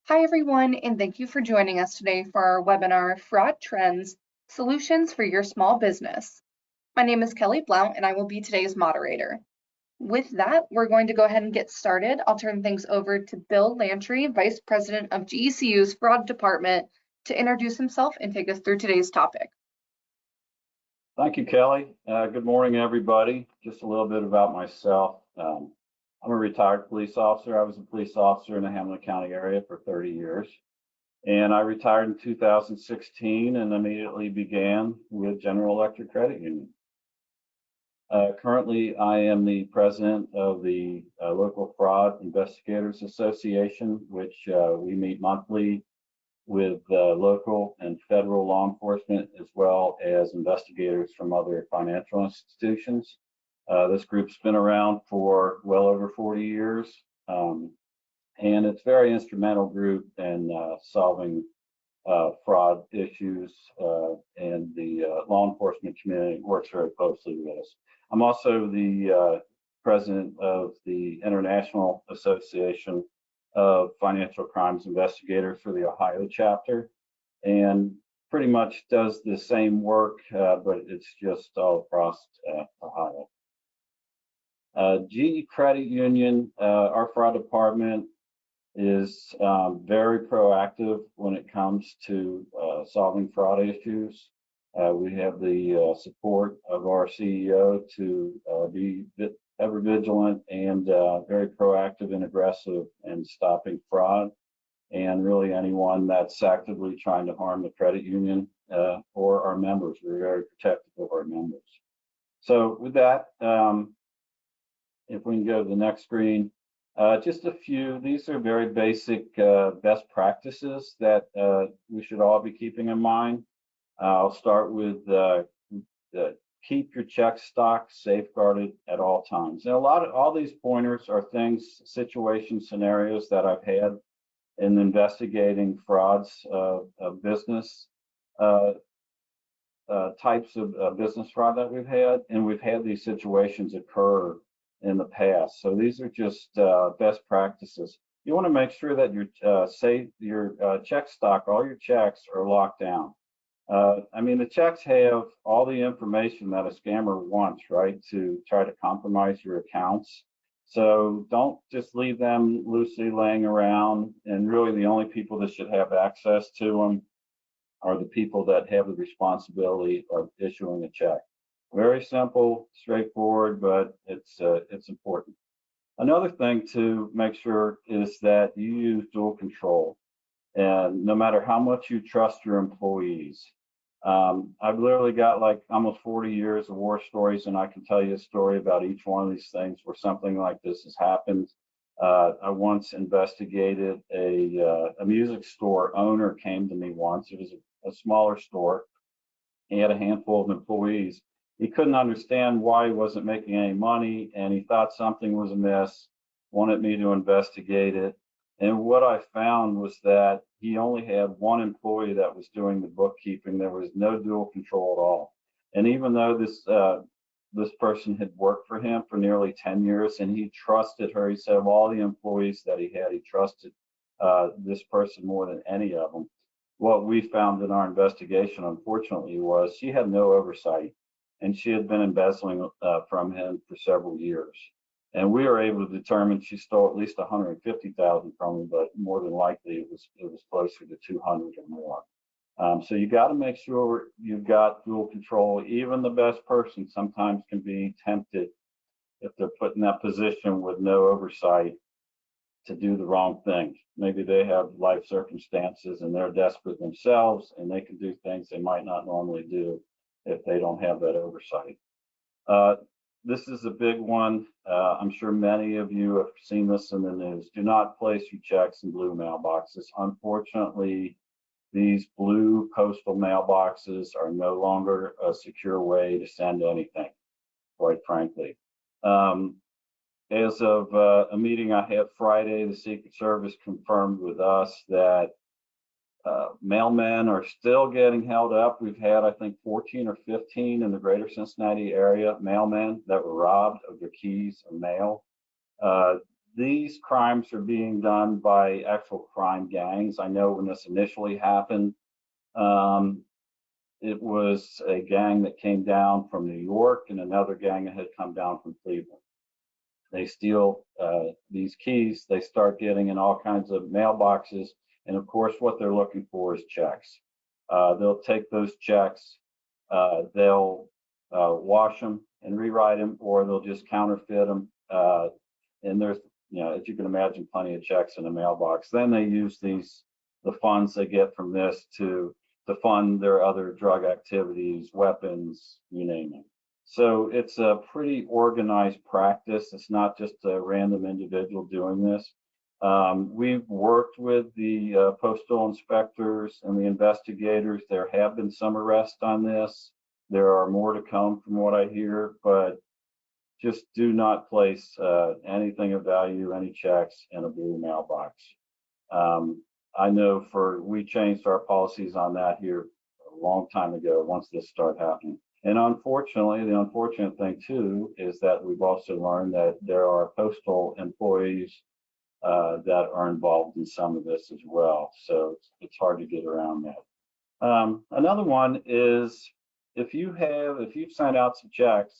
Hi, everyone, and thank you for joining us today for our webinar, Fraud Trends, Solutions for Your Small Business. My name is Kelly Blount, and I will be today's moderator. With that, we're going to go ahead and get started. I'll turn things over to Bill Lantry, Vice President of GECU's Fraud Department, to introduce himself and take us through today's topic. Thank you, Kelly. Good morning, everybody. Just a little bit about myself. I'm a retired police officer. I was a police officer in the Hamilton County area for 30 years. And I retired in 2016 and immediately began with General Electric Credit Union. Currently, I am the president of the Local Fraud Investigators Association, which we meet monthly with local and federal law enforcement, as well as investigators from other financial institutions. This group's been around for well over 40 years, and it's a very instrumental group in solving fraud issues, and the law enforcement community works very closely with us. I'm also the president of the International Association of Financial Crimes Investigators for the Ohio chapter, and pretty much does the same work, but it's just all across Ohio. GE Credit Union, our fraud department is very proactive when it comes to solving fraud issues. We have the support of our CEO to be ever vigilant and very proactive and aggressive in stopping fraud, and really anyone that's actively trying to harm the credit union or our members. We're very protective of our members. So with that, if we can go to the next screen, just a few. These are very basic best practices that we should all be keeping in mind. I'll start with keep your check stock safeguarded at all times. And all these pointers are things, situations, scenarios that I've had in investigating frauds of business types of business fraud that we've had, and we've had these situations occur in the past. So these are just best practices. You want to make sure that your check stock, all your checks are locked down. I mean, the checks have all the information that a scammer wants, right, to try to compromise your accounts. So don't just leave them loosely laying around, and really the only people that should have access to them are the people that have the responsibility of issuing a check. Very simple, straightforward, but it's important. Another thing to make sure is that you use dual control, and no matter how much you trust your employees. I've literally got like almost 40 years of war stories, and I can tell you a story about each one of these things where something like this has happened. I once investigated a music store owner came to me once. It was a smaller store. He had a handful of employees. He couldn't understand why he wasn't making any money, and he thought something was amiss, wanted me to investigate it. And what I found was that he only had one employee that was doing the bookkeeping. There was no dual control at all. And even though this person had worked for him for nearly 10 years, and he trusted her, he said of all the employees that he had, he trusted this person more than any of them. What we found in our investigation, unfortunately, was she had no oversight, and she had been embezzling from him for several years. And we were able to determine she stole at least $150,000 from him, but more than likely it was closer to 200 or more. So you got to make sure you've got dual control. Even the best person sometimes can be tempted, if they're put in that position with no oversight, to do the wrong thing. Maybe they have life circumstances and they're desperate themselves, and they can do things they might not normally do if they don't have that oversight. This is a big one. I'm sure many of you have seen this in the news. Do not place your checks in blue mailboxes. Unfortunately, these blue postal mailboxes are no longer a secure way to send anything, quite frankly. As of a meeting I had Friday, the Secret Service confirmed with us that mailmen are still getting held up. We've had, I think, 14 or 15 in the greater Cincinnati area, mailmen that were robbed of their keys and mail. these crimes are being done by actual crime gangs. I know when this initially happened, um, it was a gang that came down from New York and another gang that had come down from Cleveland. They steal these keys, they start getting in all kinds of mailboxes, and of course, what they're looking for is checks. They'll take those checks, they'll wash them and rewrite them, or they'll just counterfeit them. And there's, as you can imagine, plenty of checks in the mailbox. Then they use the funds they get from this to fund their other drug activities, weapons, you name it. So it's a pretty organized practice. It's not just a random individual doing this. We've worked with the postal inspectors and the investigators. There have been some arrests on this. There are more to come from what I hear, but just do not place anything of value, any checks in a blue mailbox. I know we changed our policies on that here a long time ago once this started happening. And unfortunately, the unfortunate thing too is that we've also learned that there are postal employees that are involved in some of this as well. So it's hard to get around that. Another one is if you've sent out some checks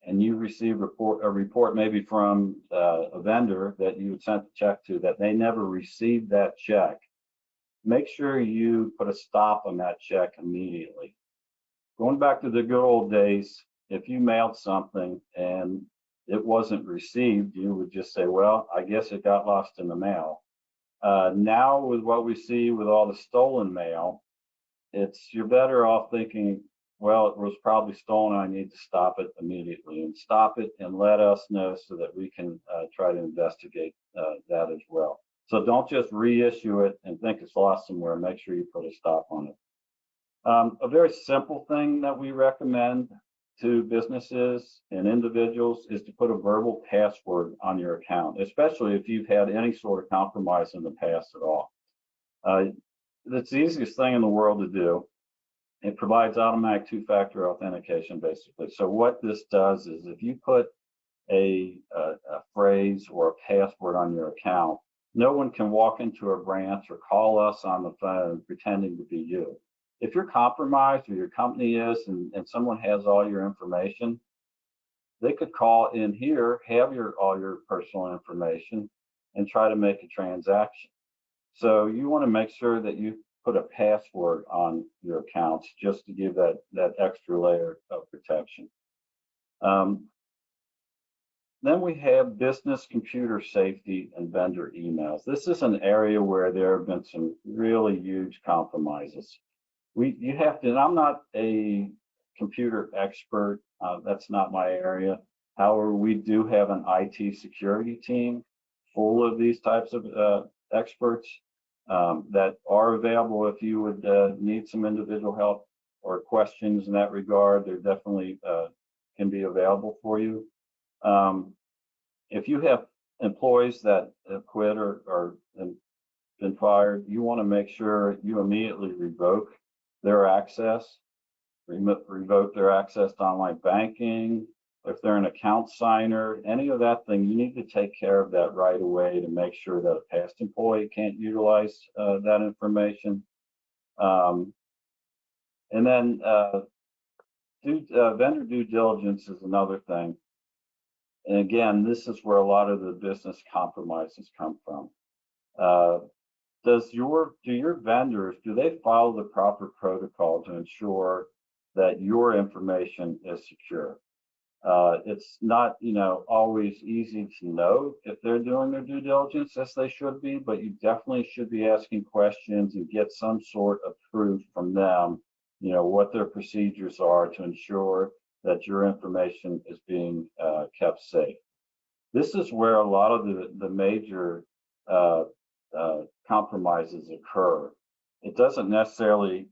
and you receive a report maybe from a vendor that you had sent the check to that they never received that check, make sure you put a stop on that check immediately. Going back to the good old days, if you mailed something and it wasn't received, you would just say, well, I guess it got lost in the mail. Now with what we see with all the stolen mail, you're better off thinking, well, it was probably stolen. I need to stop it immediately, and stop it and let us know so that we can try to investigate that as well. So don't just reissue it and think it's lost somewhere. Make sure you put a stop on it. A very simple thing that we recommend to businesses and individuals is to put a verbal password on your account, especially if you've had any sort of compromise in the past at all. It's the easiest thing in the world to do. It provides automatic two-factor authentication, basically. So what this does is if you put a phrase or a password on your account, no one can walk into a branch or call us on the phone pretending to be you. If you're compromised, or your company is, and someone has all your information, they could call in here, have all your personal information, and try to make a transaction. So you want to make sure that you put a password on your accounts just to give that extra layer of protection. Then we have business computer safety and vendor emails. This is an area where there have been some really huge compromises. You have to, and I'm not a computer expert, that's not my area. However, we do have an IT security team full of these types of experts that are available if you would need some individual help or questions in that regard. They definitely can be available for you. If you have employees that have quit or been fired, you want to make sure you immediately revoke their access, revoke their access to online banking. If they're an account signer, any of that thing, you need to take care of that right away to make sure that a past employee can't utilize that information. And then vendor due diligence is another thing. And again, this is where a lot of the business compromises come from. Do your vendors, do they follow the proper protocol to ensure that your information is secure? It's not, always easy to know if they're doing their due diligence as they should be, but you definitely should be asking questions and get some sort of proof from them, what their procedures are to ensure that your information is being kept safe. This is where a lot of the major compromises occur. It doesn't necessarily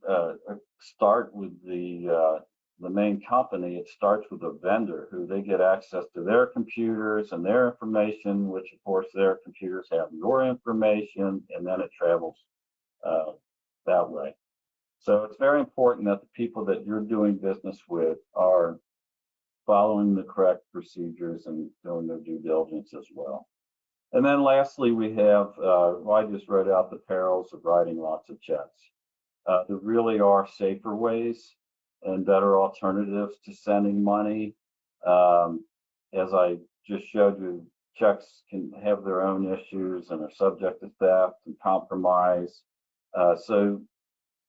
start with the main company. It starts with the vendor, who they get access to their computers and their information, which of course their computers have your information, and then it travels that way. So it's very important that the people that you're doing business with are following the correct procedures and doing their due diligence as well. And then lastly, we have, well, I just wrote out the perils of writing lots of checks. There really are safer ways and better alternatives to sending money. As I just showed you, checks can have their own issues and are subject to theft and compromise. So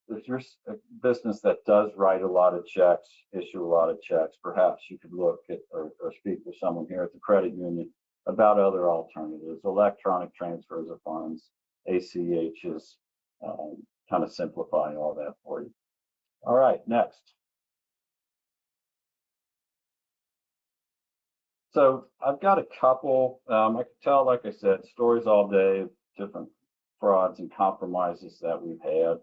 if you're a business that does write a lot of checks, issue a lot of checks, perhaps you could look at or speak with someone here at the credit union about other alternatives, electronic transfers of funds, ACHs, kind of simplify all that for you. All right, next. So I've got a couple, I could tell, like I said, stories all day of different frauds and compromises that we've had.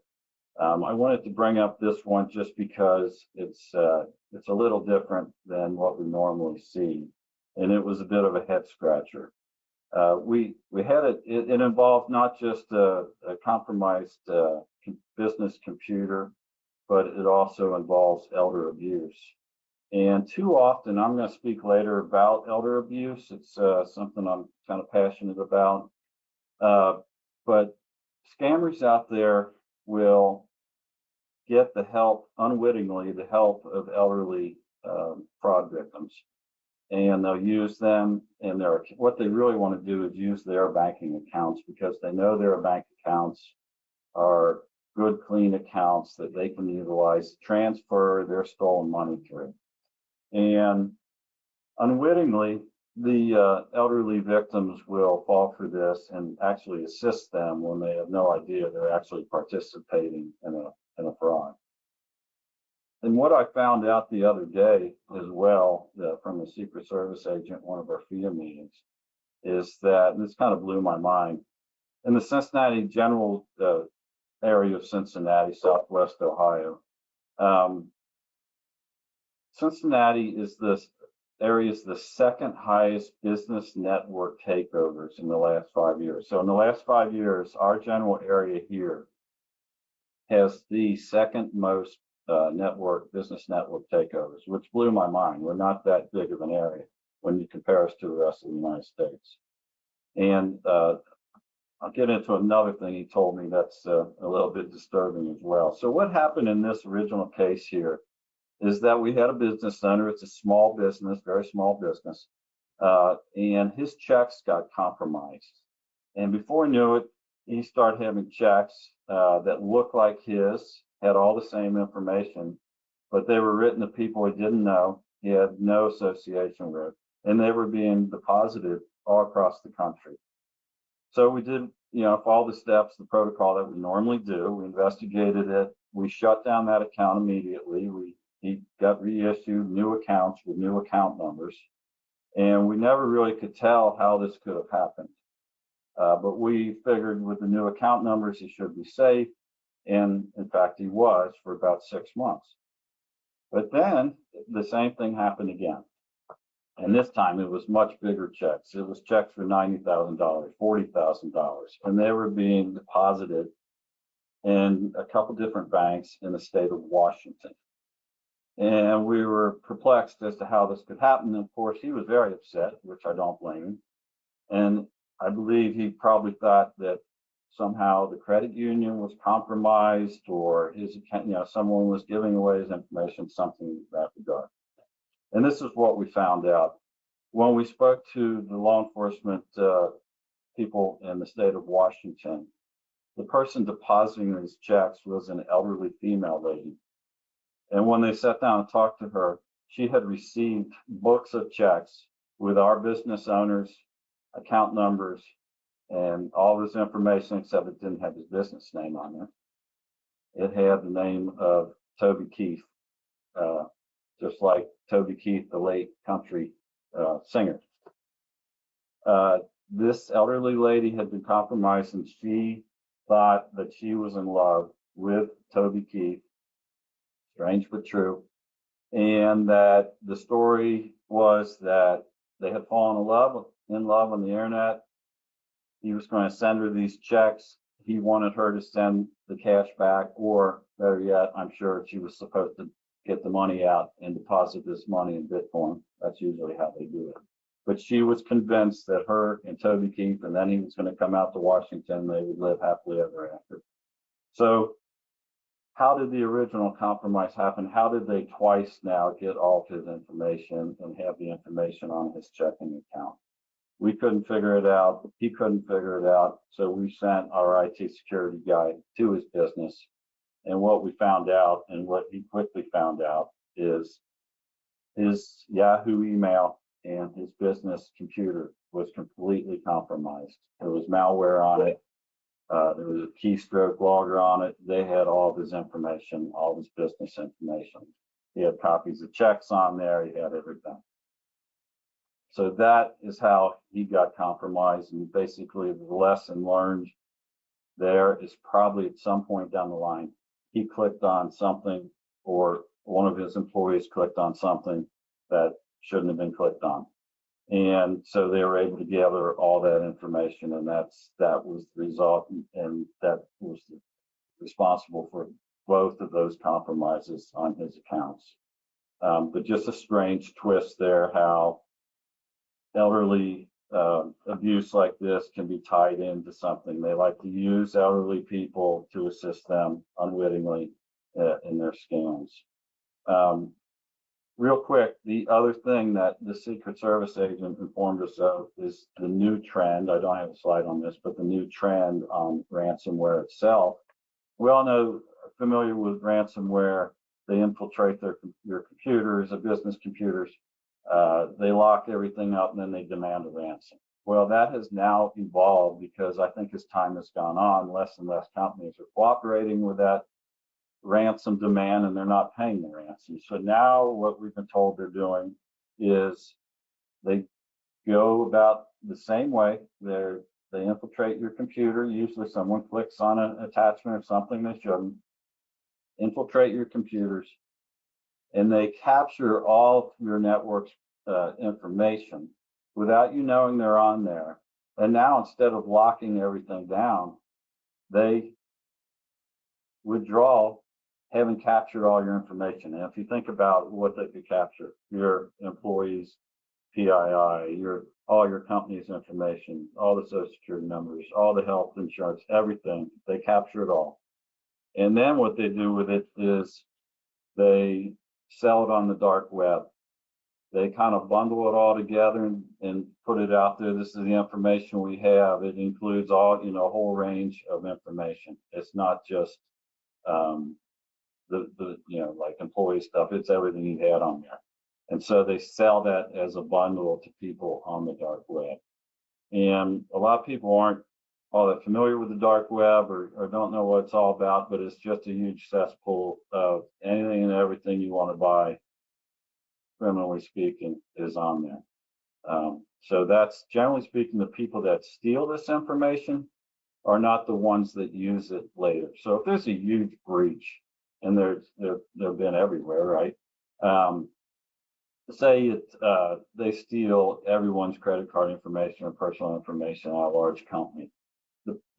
I wanted to bring up this one just because it's a little different than what we normally see, and it was a bit of a head scratcher. We had it involved not just a compromised business computer, but it also involves elder abuse. And too often, I'm going to speak later about elder abuse. It's something I'm kind of passionate about. But scammers out there will get the help, unwittingly, the help of elderly fraud victims. And they'll use them, and what they really want to do is use their banking accounts because they know their bank accounts are good, clean accounts that they can utilize to transfer their stolen money through. And unwittingly, the elderly victims will fall for this and actually assist them when they have no idea they're actually participating in a fraud. And what I found out the other day as well from a Secret Service agent, one of our FIA meetings, is that, and this kind of blew my mind, in the Cincinnati general area of Cincinnati, Southwest Ohio, Cincinnati is the second highest business network takeovers in the last 5 years. So in the last 5 years, our general area here has the second most business network takeovers, which blew my mind. We're not that big of an area when you compare us to the rest of the United States. And I'll get into another thing he told me that's a little bit disturbing as well. So what happened in this original case here is that we had a business owner. It's a small business, very small business, and his checks got compromised. And before he knew it, he started having checks that looked like his, had all the same information, but they were written to people he didn't know, he had no association with, and they were being deposited all across the country. So we did, follow the steps, the protocol that we normally do. We investigated it. We shut down that account immediately. He got reissued new accounts with new account numbers, and we never really could tell how this could have happened. But we figured with the new account numbers, he should be safe. And in fact, he was for about 6 months. But then the same thing happened again. And this time it was much bigger checks. It was checks for $90,000, $40,000, and they were being deposited in a couple different banks in the state of Washington. And we were perplexed as to how this could happen. And of course, he was very upset, which I don't blame him. And I believe he probably thought that somehow the credit union was compromised, or his account, someone was giving away his information, something in that regard. And this is what we found out when we spoke to the law enforcement people in the state of Washington. The person depositing these checks was an elderly female lady. And when they sat down and talked to her, she had received books of checks with our business owners, account numbers, and all this information, except it didn't have his business name on there. It had the name of Toby Keith, just like Toby Keith, the late country singer. This elderly lady had been compromised, and she thought that she was in love with Toby Keith, strange but true, and that the story was that they had fallen in love on the internet. He was going to send her these checks. He wanted her to send the cash back, or better yet, I'm sure she was supposed to get the money out and deposit this money in Bitcoin. That's usually how they do it. but she was convinced that her and Toby Keith, and then he was going to come out to Washington, they would live happily ever after. So how did the original compromise happen? How did they twice now get all of his information and have the information on his checking account? We couldn't figure it out. He couldn't figure it out. So we sent our IT security guy to his business. And what we found out, and what he quickly found out, is his Yahoo email and his business computer was completely compromised. There was malware on it. There was a keystroke logger on it. They had all of his information, all of his business information. He had copies of checks on there. He had everything. So that is how he got compromised. And basically the lesson learned there is probably at some point down the line, he clicked on something, or one of his employees clicked on something that shouldn't have been clicked on. And so they were able to gather all that information, and that was the result, and that was responsible for both of those compromises on his accounts. But just a strange twist there, how elderly abuse like this can be tied into something. They like to use elderly people to assist them unwittingly in their scams. Real quick, the other thing that the Secret Service agent informed us of is the new trend. I don't have a slide on this, but the new trend on ransomware itself. We all know, familiar with ransomware, they infiltrate your computers, the business computers. They lock everything up and then they demand a ransom. Well, that has now evolved because I think as time has gone on, less and less companies are cooperating with that ransom demand, and they're not paying the ransom. So now what we've been told they're doing is they go about the same way. They infiltrate your computer. Usually someone clicks on an attachment or something they shouldn't. Infiltrate your computers, and they capture all your network's information without you knowing they're on there. And now instead of locking everything down, they withdraw having captured all your information. And if you think about what they could capture, your employees' PII, all your company's information, all the social security numbers, all the health insurance, everything, they capture it all. And then what they do with it is they sell it on the dark web. They kind of bundle it all together and put it out there. This is the information we have. It includes all, a whole range of information. It's not just like employee stuff. It's everything you had on there. And so they sell that as a bundle to people on the dark web. And a lot of people aren't all that familiar with the dark web or don't know what it's all about, but it's just a huge cesspool of anything and everything you want to buy, criminally speaking, is on there. So that's, generally speaking, the people that steal this information are not the ones that use it later. So if there's a huge breach, and they've been everywhere, right? Say they steal everyone's credit card information or personal information at a large company.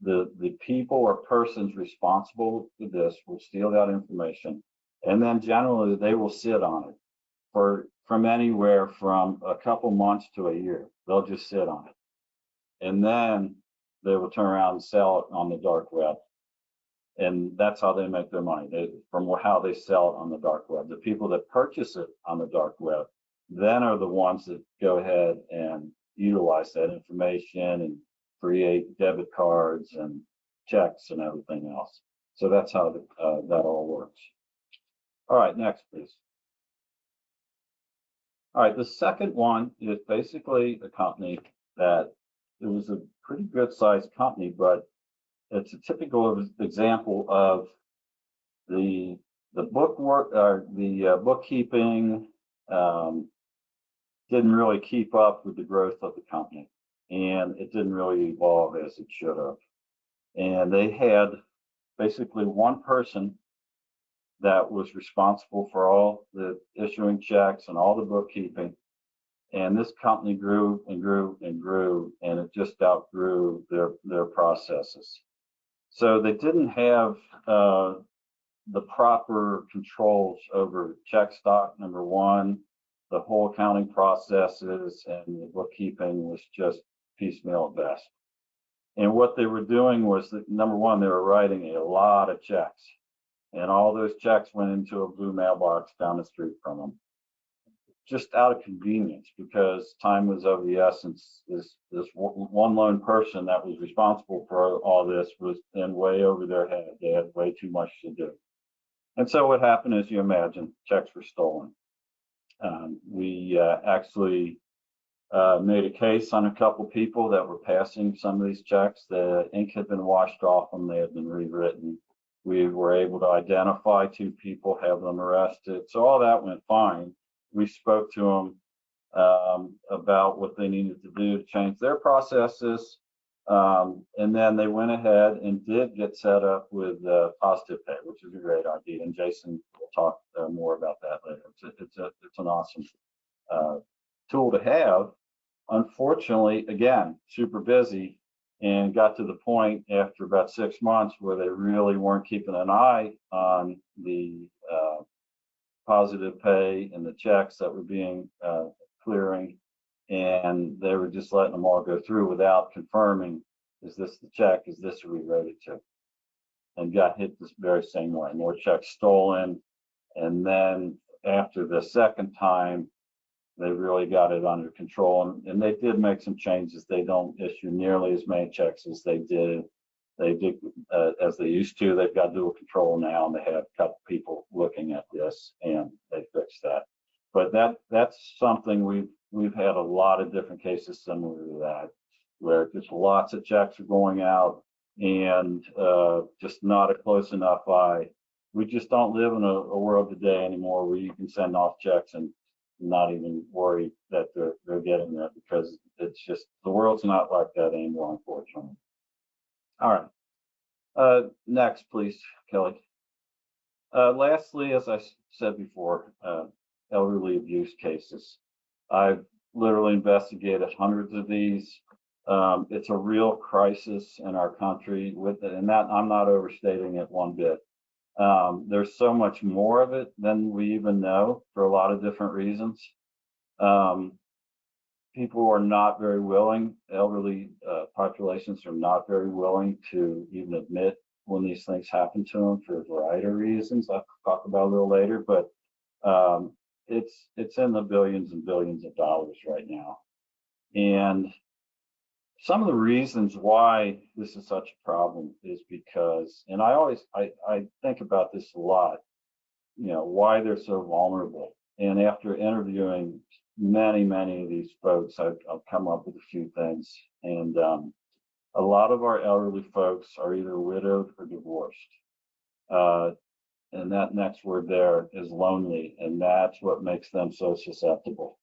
The people or persons responsible for this will steal that information, and then generally they will sit on it from anywhere from a couple months to a year. They'll just sit on it, and then they will turn around and sell it on the dark web. And that's how they make their money, from how they sell it on the dark web. The people that purchase it on the dark web then are the ones that go ahead and utilize that information and create debit cards and checks and everything else. So that's how that all works. All right, next, please. All right, the second one is basically a company that it was a pretty good sized company, but it's a typical example of the bookwork or the bookkeeping didn't really keep up with the growth of the company, and it didn't really evolve as it should have. And they had basically one person that was responsible for all the issuing checks and all the bookkeeping. And this company grew and grew and grew, and it just outgrew their processes. So they didn't have the proper controls over check stock, number one, the whole accounting processes and the bookkeeping was just piecemeal at best. And what they were doing was that, number one, they were writing a lot of checks, and all those checks went into a blue mailbox down the street from them, just out of convenience, because time was of the essence. This one lone person that was responsible for all this was in way over their head. They had way too much to do. And so what happened, as you imagine, checks were stolen. We actually made a case on a couple people that were passing some of these checks. The ink had been washed off them. They had been rewritten. We were able to identify 2 people, have them arrested. So all that went fine. We spoke to them about what they needed to do to change their processes. And then they went ahead and did get set up with positive pay, which is a great idea. And Jason will talk more about that later. It's an awesome tool to have. Unfortunately, again, super busy, and got to the point after about 6 months where they really weren't keeping an eye on the positive pay and the checks that were being clearing, and they were just letting them all go through without confirming, is this the check, is this who we wrote it to? And got hit this very same way, more checks stolen. And then after the second time, they really got it under control, and they did make some changes. They don't issue nearly as many checks as they did as they used to. They've got dual control now, and they have a couple people looking at this, and they fixed that. But that's something we've had a lot of different cases similar to that, where just lots of checks are going out and just not a close enough eye. We just don't live in a world today anymore where you can send off checks and not even worry that they're getting that, because it's just, the world's not like that anymore, unfortunately. All right. Next, please, Kelly. Lastly, as I said before, elderly abuse cases. I've literally investigated hundreds of these. It's a real crisis in our country with it, and that I'm not overstating it one bit. There's so much more of it than we even know for a lot of different reasons. People are not very willing, elderly populations are not very willing to even admit when these things happen to them for a variety of reasons I'll talk about a little later, but it's in the billions and billions of dollars right now. And some of the reasons why this is such a problem is because, and I think about this a lot, why they're so vulnerable. And after interviewing many of these folks, I've come up with a few things. And a lot of our elderly folks are either widowed or divorced. And that next word there is lonely, and that's what makes them so susceptible.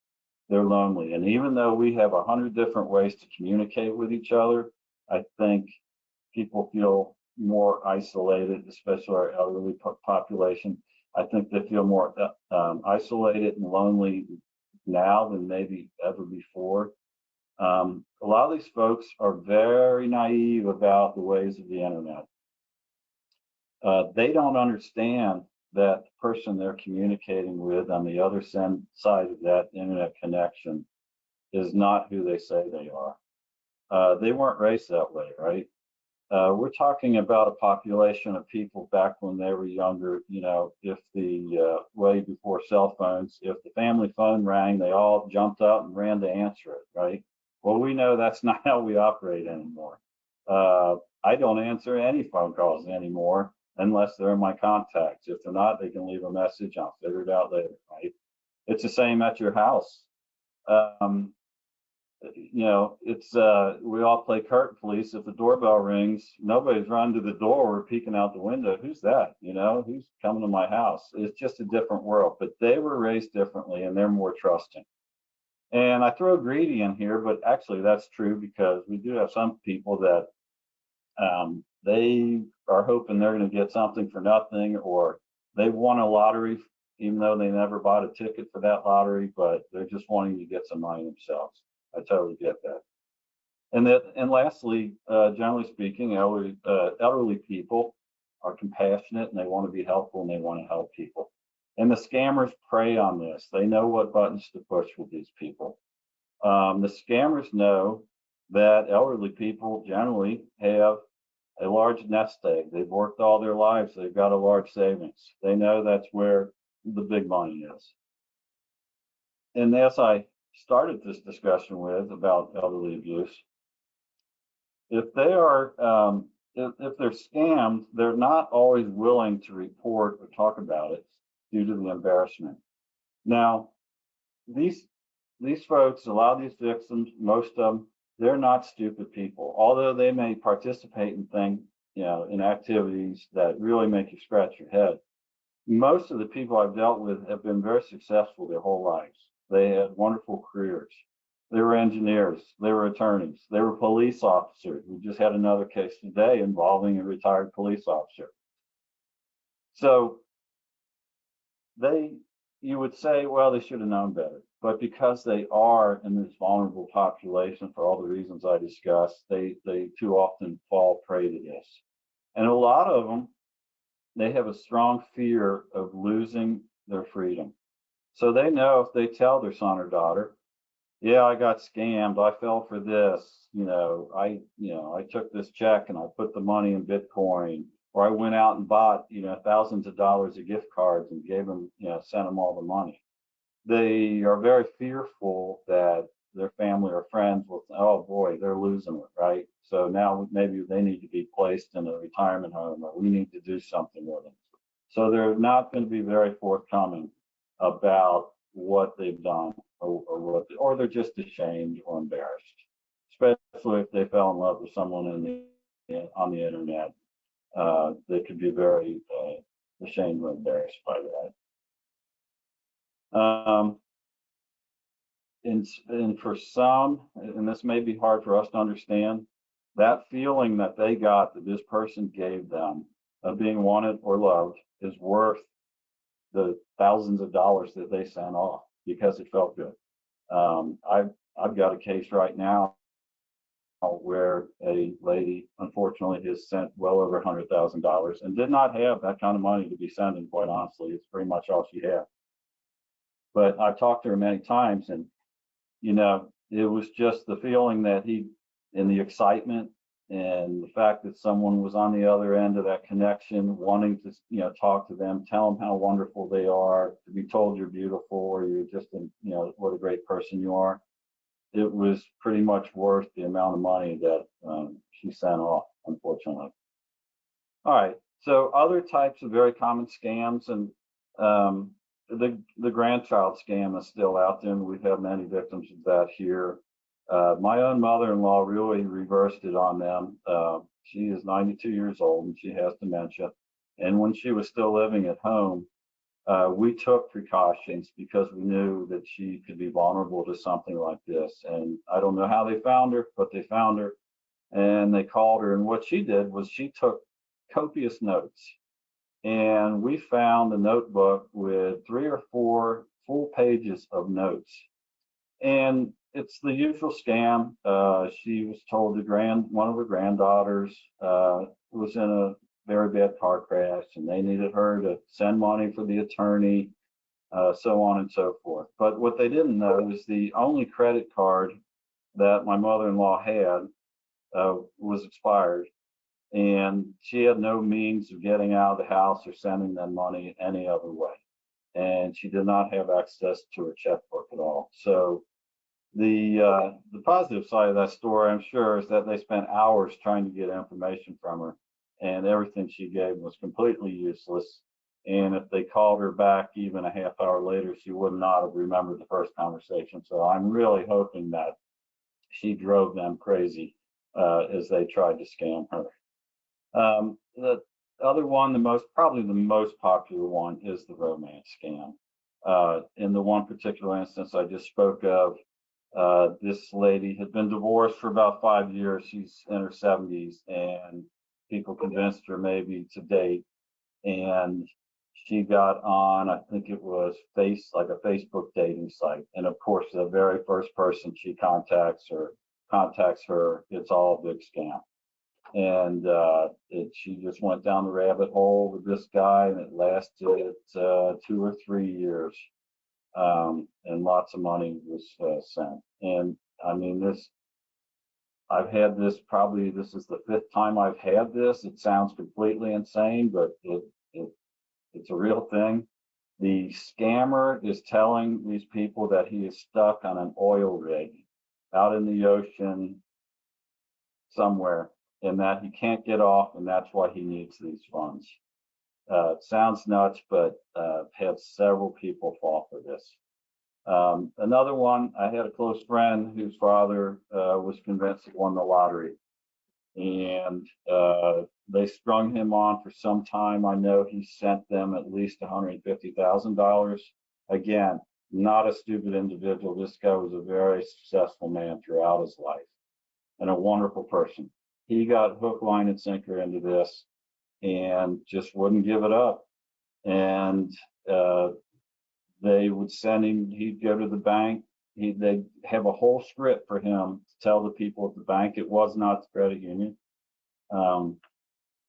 They're lonely. And even though we have 100 different ways to communicate with each other, I think people feel more isolated, especially our elderly population. I think they feel more isolated and lonely now than maybe ever before. A lot of these folks are very naive about the ways of the internet. They don't understand that the person they're communicating with on the other side of that internet connection is not who they say they are. They weren't raised that way, right? We're talking about a population of people back when they were younger. If the way before cell phones, if the family phone rang, they all jumped up and ran to answer it, right? Well, we know that's not how we operate anymore. I don't answer any phone calls anymore unless they're in my contacts. If they're not, they can leave a message. I'll figure it out later, right? It's the same at your house. It's we all play curtain police. If the doorbell rings, nobody's running to the door or peeking out the window. Who's that? Who's coming to my house? It's just a different world. But they were raised differently, and they're more trusting. And I throw greedy in here, but actually that's true, because we do have some people that they are hoping they're going to get something for nothing, or they won a lottery even though they never bought a ticket for that lottery, but they're just wanting to get some money themselves. I totally get that. And lastly, generally speaking, elderly people are compassionate, and they want to be helpful, and they want to help people. And the scammers prey on this. They know what buttons to push with these people. The scammers know that elderly people generally have a large nest egg. They've worked all their lives. They've got a large savings. They know that's where the big money is. And as I started this discussion with about elderly abuse, if they are, if they're scammed, they're not always willing to report or talk about it due to the embarrassment. Now, these folks, a lot of these victims, most of them, they're not stupid people. Although they may participate in things, in activities that really make you scratch your head. Most of the people I've dealt with have been very successful their whole lives. They had wonderful careers. They were engineers, they were attorneys, they were police officers. We just had another case today involving a retired police officer. So you would say, well, they should have known better. But because they are in this vulnerable population for all the reasons I discussed, they too often fall prey to this. And a lot of them, they have a strong fear of losing their freedom. So they know if they tell their son or daughter, yeah, I got scammed, I fell for this, I took this check and I put the money in Bitcoin, or I went out and bought, thousands of dollars of gift cards and gave them, sent them all the money. They are very fearful that their family or friends will, oh boy, they're losing it, right? So now maybe they need to be placed in a retirement home, or we need to do something with them. So they're not going to be very forthcoming about what they've done, or they're just ashamed or embarrassed, especially if they fell in love with someone on the internet. They could be very ashamed or embarrassed by that. And for some, and this may be hard for us to understand, that feeling that they got that this person gave them of being wanted or loved is worth the thousands of dollars that they sent off because it felt good. I've got a case right now where a lady, unfortunately, has sent well over $100,000 and did not have that kind of money to be sending, quite honestly. It's pretty much all she had. But I've talked to her many times, and it was just the feeling that and the excitement and the fact that someone was on the other end of that connection, wanting to, talk to them, tell them how wonderful they are, to be told you're beautiful, or you're just, what a great person you are. It was pretty much worth the amount of money that she sent off, unfortunately. All right. So other types of very common scams, and the grandchild scam is still out there, and we've had many victims of that here. My own mother-in-law really reversed it on them. She is 92 years old and she has dementia. And when she was still living at home, we took precautions because we knew that she could be vulnerable to something like this. And I don't know how they found her, but they found her and they called her. And what she did was she took copious notes. And we found a notebook with 3 or 4 full pages of notes. And it's the usual scam. She was told one of her granddaughters was in a very bad car crash and they needed her to send money for the attorney, so on and so forth. But what they didn't know is the only credit card that my mother-in-law had was expired, and she had no means of getting out of the house or sending them money any other way. And she did not have access to her checkbook at all. So the positive side of that story, I'm sure, is that they spent hours trying to get information from her, and everything she gave was completely useless. And if they called her back even a half hour later, she would not have remembered the first conversation. So I'm really hoping that she drove them crazy as they tried to scam her. The other one, probably the most popular one, is the romance scam. In the one particular instance I just spoke of, this lady had been divorced for about 5 years. She's in her 70s, and people convinced her maybe to date. And she got on, I think it was like a Facebook dating site. And of course, the very first person she contacts her, it's all a big scam. And she just went down the rabbit hole with this guy, and it lasted 2 or 3 years. And lots of money was sent. And I mean, I've had this, probably this is the 5th time I've had this. It sounds completely insane, but it's a real thing. The scammer is telling these people that he is stuck on an oil rig out in the ocean somewhere, and that he can't get off, and that's why he needs these funds. It sounds nuts, but I've had several people fall for this. Another one, I had a close friend whose father was convinced he won the lottery, and they strung him on for some time. I know he sent them at least $150,000. Again, not a stupid individual. This guy was a very successful man throughout his life and a wonderful person. He got hook, line, and sinker into this and just wouldn't give it up. And they would send him, he'd go to the bank, they'd have a whole script for him to tell the people at the bank it was not the credit union.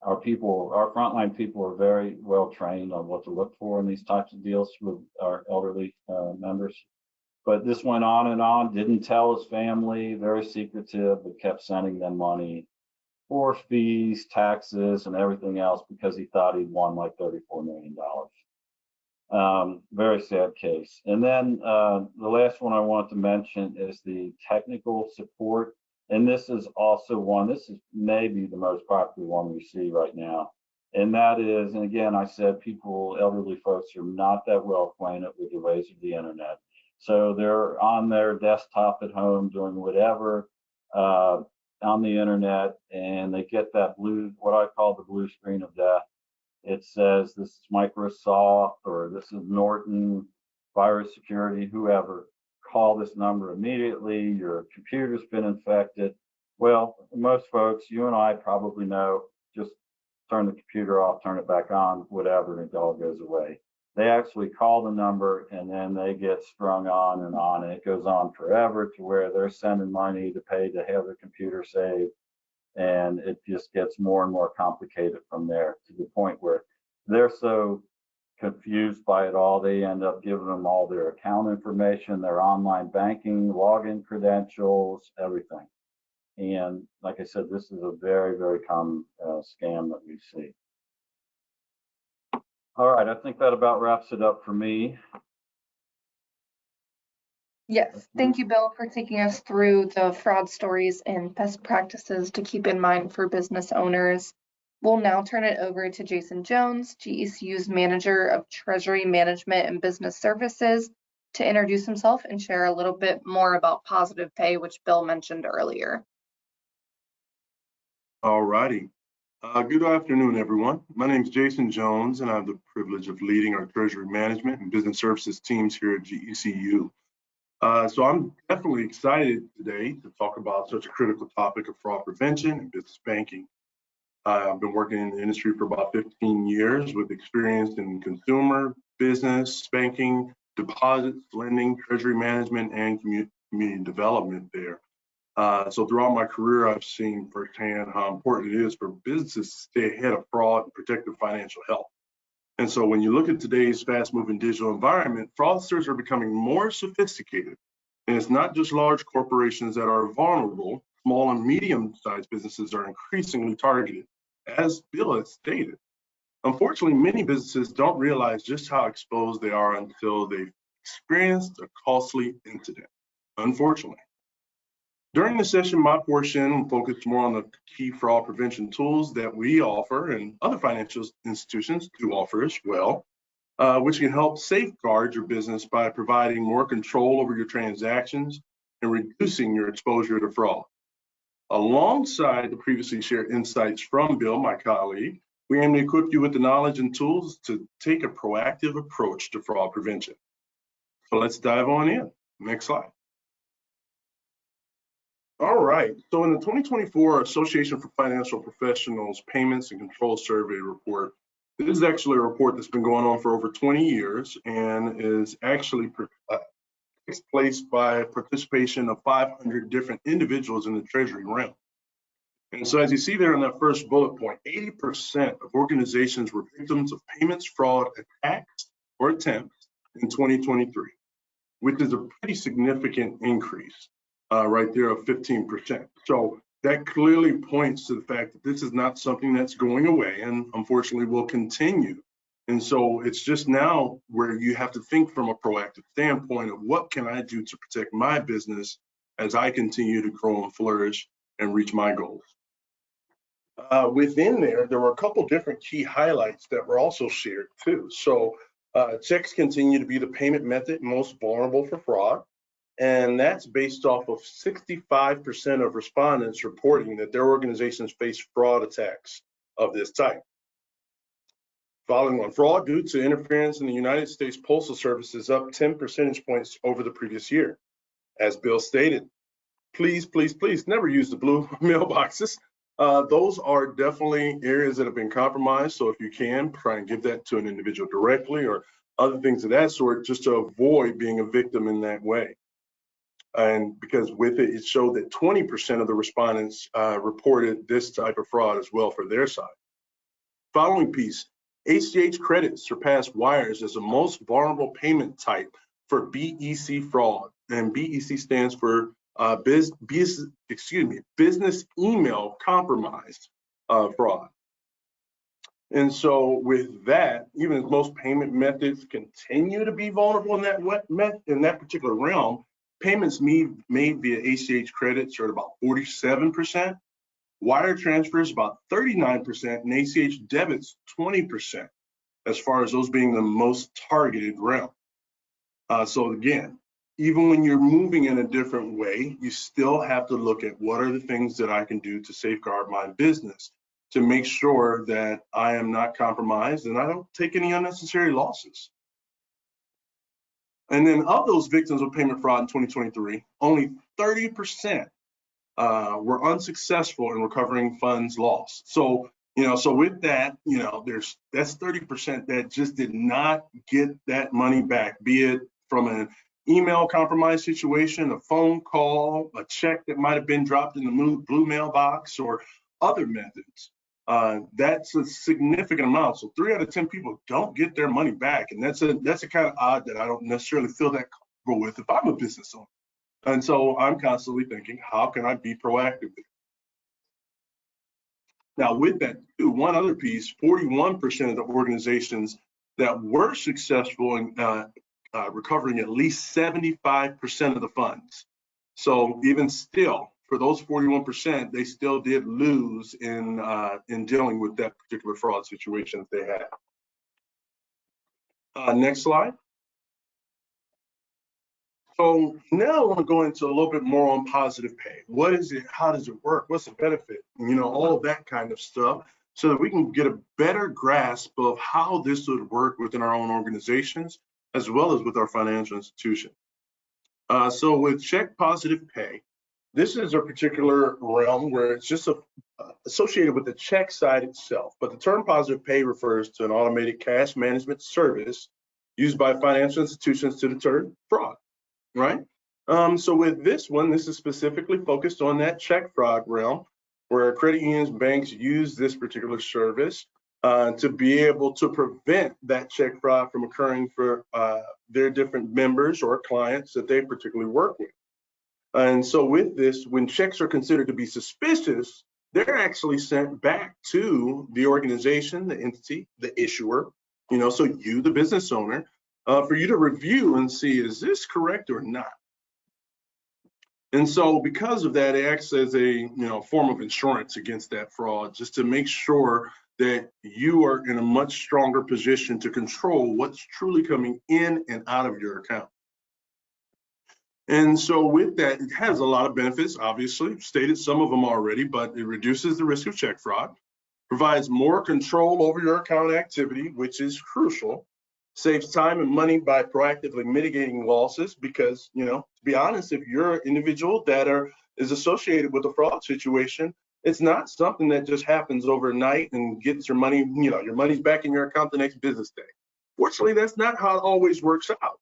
Our frontline people are very well trained on what to look for in these types of deals with our elderly members. But this went on and on, didn't tell his family, very secretive, but kept sending them money for fees, taxes, and everything else because he thought he'd won like $34 million. Very sad case. And then the last one I want to mention is the technical support. And this is also one, this is maybe the most popular one we see right now. And that is, and again, I said people, elderly folks are not that well acquainted with the ways of the internet. So they're on their desktop at home doing whatever on the internet, and they get that blue, what I call the blue screen of death. It says this is Microsoft or this is Norton, virus security, whoever. Call this number immediately. Your computer's been infected. Well, most folks, you and I probably know, just turn the computer off, turn it back on, whatever, and it all goes away. They actually call the number and then they get strung on, and it goes on forever to where they're sending money to pay to have their computer saved. And it just gets more and more complicated from there to the point where they're so confused by it all, they end up giving them all their account information, their online banking, login credentials, everything. And like I said, this is a very, very common scam that we see. All right, I think that about wraps it up for me. Yes, thank you, Bill, for taking us through the fraud stories and best practices to keep in mind for business owners. We'll now turn it over to Jason Jones, GECU's Manager of Treasury Management and Business Services, to introduce himself and share a little bit more about positive pay, which Bill mentioned earlier. All righty. Good afternoon, everyone. My name is Jason Jones, and I have the privilege of leading our Treasury Management and Business Services teams here at GECU. So I'm definitely excited today to talk about such a critical topic of fraud prevention and business banking. I've been working in the industry for about 15 years with experience in consumer, business, banking, deposits, lending, treasury management, and community development there. So throughout my career, I've seen firsthand how important it is for businesses to stay ahead of fraud and protect their financial health. And so when you look at today's fast-moving digital environment, fraudsters are becoming more sophisticated. And it's not just large corporations that are vulnerable. Small and medium-sized businesses are increasingly targeted, as Bill has stated. Unfortunately, many businesses don't realize just how exposed they are until they've experienced a costly incident, unfortunately. During the session, my portion will focus more on the key fraud prevention tools that we offer and other financial institutions do offer as well, which can help safeguard your business by providing more control over your transactions and reducing your exposure to fraud. Alongside the previously shared insights from Bill, my colleague, we aim to equip you with the knowledge and tools to take a proactive approach to fraud prevention. So let's dive on in. Next slide. All right, so in the 2024 Association for Financial Professionals Payments and Control Survey report, this is actually a report that's been going on for over 20 years and is actually takes place by participation of 500 different individuals in the Treasury realm. And so as you see there in that first bullet point, 80% of organizations were victims of payments fraud attacks or attempts in 2023, which is a pretty significant increase right there of 15%. So that clearly points to the fact that this is not something that's going away and unfortunately will continue. And so it's just now where you have to think from a proactive standpoint of what can I do to protect my business as I continue to grow and flourish and reach my goals. Within there were a couple different key highlights that were also shared too. So checks continue to be the payment method most vulnerable for fraud. And that's based off of 65% of respondents reporting that their organizations face fraud attacks of this type. Following on, fraud due to interference in the United States Postal Service is up 10 percentage points over the previous year. As Bill stated, please, please, please never use the blue mailboxes. Those are definitely areas that have been compromised. So if you can, try and give that to an individual directly or other things of that sort, just to avoid being a victim in that way. And because with it, it showed that 20% of the respondents reported this type of fraud as well for their side. Following piece, ACH credits surpassed wires as the most vulnerable payment type for BEC fraud. And BEC stands for business email compromised fraud. And so with that, even as most payment methods continue to be vulnerable in that particular realm, payments made via ACH credits are at about 47%, wire transfers about 39%, and ACH debits 20%, as far as those being the most targeted realm. So again, even when you're moving in a different way, you still have to look at what are the things that I can do to safeguard my business, to make sure that I am not compromised and I don't take any unnecessary losses. And then of those victims of payment fraud in 2023, only 30% were unsuccessful in recovering funds lost. So, so with that, that's 30% that just did not get that money back, be it from an email compromise situation, a phone call, a check that might have been dropped in the blue mailbox, or other methods. That's a significant amount. So 3 out of 10 people don't get their money back. And that's a kind of odd that I don't necessarily feel that comfortable with if I'm a business owner. And so I'm constantly thinking, how can I be proactive there? Now with that, too, one other piece, 41% of the organizations that were successful in recovering at least 75% of the funds. So even still, for those 41%, they still did lose in dealing with that particular fraud situation that they had. Next slide. So now I want to go into a little bit more on positive pay. What is it? How does it work? What's the benefit? All of that kind of stuff, so that we can get a better grasp of how this would work within our own organizations, as well as with our financial institution. So with check positive pay, this is a particular realm where it's just associated with the check side itself, but the term positive pay refers to an automated cash management service used by financial institutions to deter fraud, right? So with this one, this is specifically focused on that check fraud realm, where credit unions, banks use this particular service to be able to prevent that check fraud from occurring for their different members or clients that they particularly work with. And so with this, when checks are considered to be suspicious, they're actually sent back to the organization, the entity, the issuer, so you, the business owner, for you to review and see, is this correct or not? And so because of that, it acts as a form of insurance against that fraud, just to make sure that you are in a much stronger position to control what's truly coming in and out of your account. And so with that, it has a lot of benefits, obviously, stated some of them already, but it reduces the risk of check fraud, provides more control over your account activity, which is crucial, saves time and money by proactively mitigating losses, because, to be honest, if you're an individual that is associated with a fraud situation, it's not something that just happens overnight and gets your money, your money's back in your account the next business day. Fortunately, that's not how it always works out.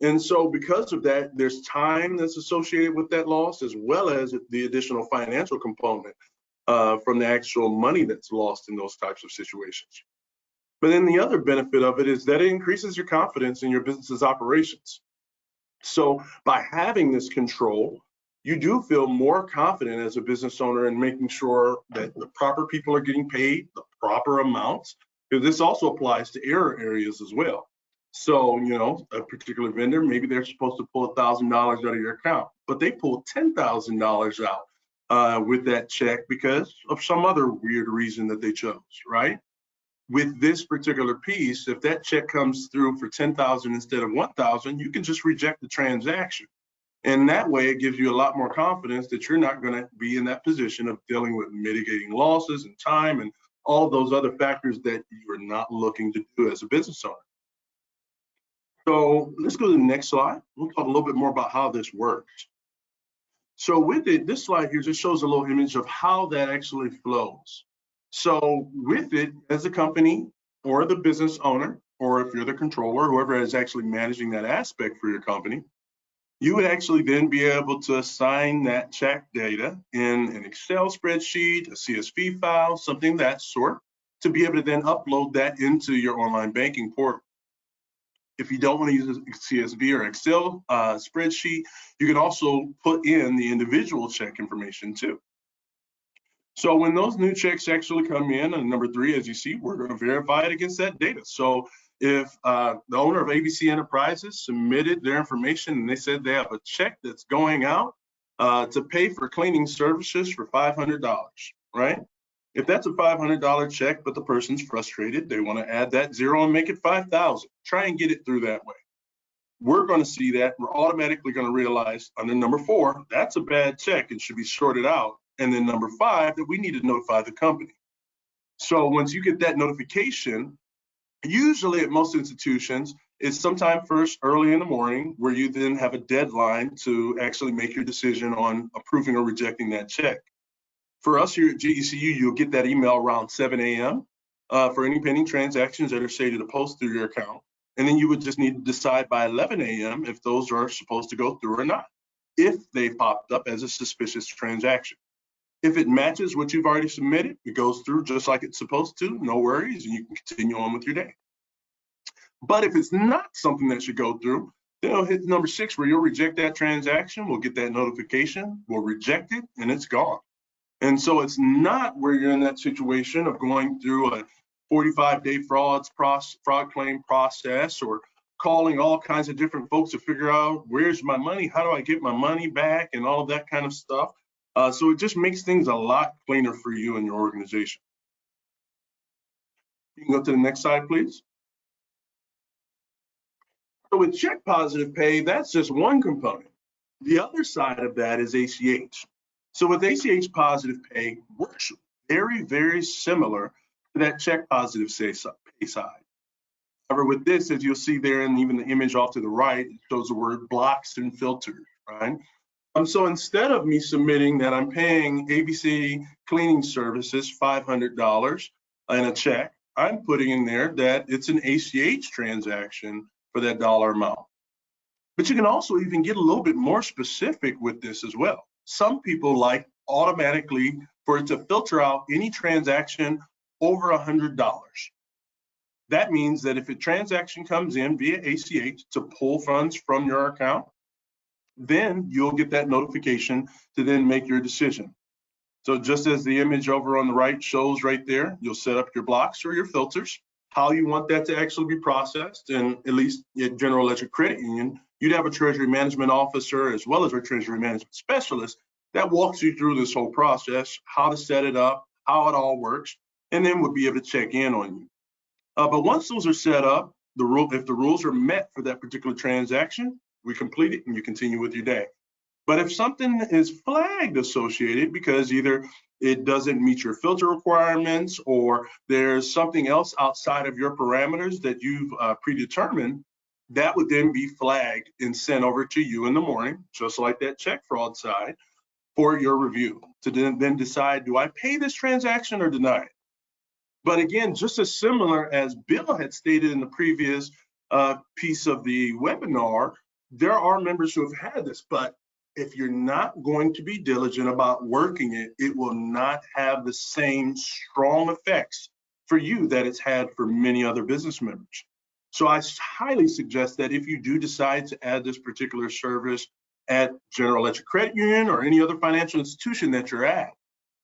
And so because of that, there's time that's associated with that loss, as well as the additional financial component. from the actual money that's lost in those types of situations. But then the other benefit of it is that it increases your confidence in your business's operations. So by having this control, you do feel more confident as a business owner in making sure that the proper people are getting paid the proper amounts, because this also applies to error areas as well. So, you know, a particular vendor, maybe they're supposed to pull $1,000 out of your account, but they pull $10,000 out with that check because of some other weird reason that they chose, right? With this particular piece, if that check comes through for 10,000 instead of 1,000, you can just reject the transaction. And that way it gives you a lot more confidence that you're not going to be in that position of dealing with mitigating losses and time and all those other factors that you're not looking to do as a business owner. So let's go to the next slide. We'll talk a little bit more about how this works. So with it, this slide here just shows a little image of how that actually flows. So with it, as a company or the business owner, or if you're the controller, whoever is actually managing that aspect for your company, you would actually then be able to assign that check data in an Excel spreadsheet, a CSV file, something of that sort, to be able to then upload that into your online banking portal. If you don't want to use a CSV or Excel spreadsheet, you can also put in the individual check information too. So when those new checks actually come in, and number 3, as you see, we're going to verify it against that data. So if the owner of ABC Enterprises submitted their information and they said they have a check that's going out to pay for cleaning services for $500, right? If that's a $500 check, but the person's frustrated, they want to add that zero and make it 5,000. Try and get it through that way. We're going to see that. We're automatically going to realize under number 4, that's a bad check and should be sorted out. And then number 5, that we need to notify the company. So once you get that notification, usually at most institutions, it's sometime first early in the morning where you then have a deadline to actually make your decision on approving or rejecting that check. For us here at GECU, you'll get that email around 7 a.m. For any pending transactions that are slated to post through your account. And then you would just need to decide by 11 a.m. if those are supposed to go through or not, if they popped up as a suspicious transaction. If it matches what you've already submitted, it goes through just like it's supposed to, no worries, and you can continue on with your day. But if it's not something that should go through, then it'll hit number 6 where you'll reject that transaction, we'll get that notification, we'll reject it, and it's gone. And so it's not where you're in that situation of going through a 45-day fraud claim process or calling all kinds of different folks to figure out where's my money, how do I get my money back, and all of that kind of stuff. So it just makes things a lot cleaner for you and your organization. You can go to the next slide, please. So with check positive pay, that's just one component. The other side of that is ACH. So with ACH positive pay, works very, very similar to that check positive pay side. However, with this, as you'll see there, and even the image off to the right, it shows the word blocks and filters, right? So instead of me submitting that I'm paying ABC Cleaning Services $500 in a check, I'm putting in there that it's an ACH transaction for that dollar amount. But you can also even get a little bit more specific with this as well. Some people like automatically for it to filter out any transaction over $100. That means that if a transaction comes in via ACH to pull funds from your account, then you'll get that notification to then make your decision. So just as the image over on the right shows right there, you'll set up your blocks or your filters, how you want that to actually be processed. And at least at General Electric Credit Union, you'd have a treasury management officer as well as a treasury management specialist that walks you through this whole process, how to set it up, how it all works, and then would be able to check in on you. But once those are set up, if the rules are met for that particular transaction, we complete it and you continue with your day. But if something is flagged associated because either it doesn't meet your filter requirements or there's something else outside of your parameters that you've predetermined, that would then be flagged and sent over to you in the morning, just like that check fraud side, for your review to then decide, do I pay this transaction or deny it? But again, just as similar as Bill had stated in the previous piece of the webinar, there are members who have had this, but if you're not going to be diligent about working it, it will not have the same strong effects for you that it's had for many other business members. So I highly suggest that if you do decide to add this particular service at General Electric Credit Union or any other financial institution that you're at,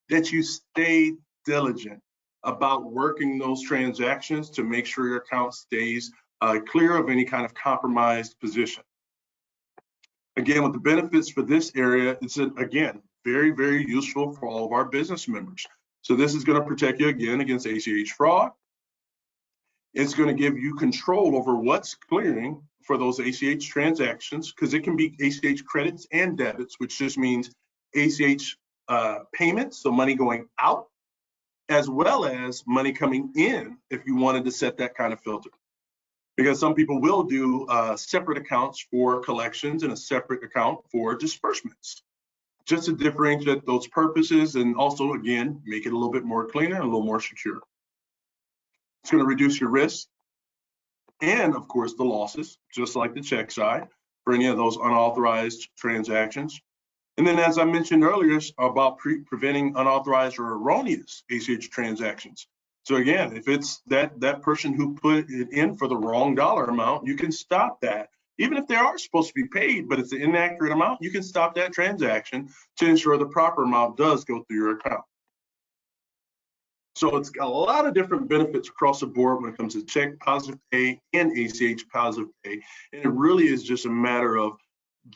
that you stay diligent about working those transactions to make sure your account stays clear of any kind of compromised position. Again, with the benefits for this area, it's again, very, very useful for all of our business members. So this is going to protect you again against ACH fraud. It's going to give you control over what's clearing for those ACH transactions, because it can be ACH credits and debits, which just means ACH payments, so money going out, as well as money coming in if you wanted to set that kind of filter. Because some people will do separate accounts for collections and a separate account for disbursements, just to differentiate those purposes and also, again, make it a little bit more cleaner and a little more secure. It's going to reduce your risk and, of course, the losses, just like the check side for any of those unauthorized transactions. And then, as I mentioned earlier, about preventing unauthorized or erroneous ACH transactions. So again, if it's that person who put it in for the wrong dollar amount, you can stop that. Even if they are supposed to be paid, but it's an inaccurate amount, you can stop that transaction to ensure the proper amount does go through your account. So it's got a lot of different benefits across the board when it comes to check positive pay and ACH positive pay. And it really is just a matter of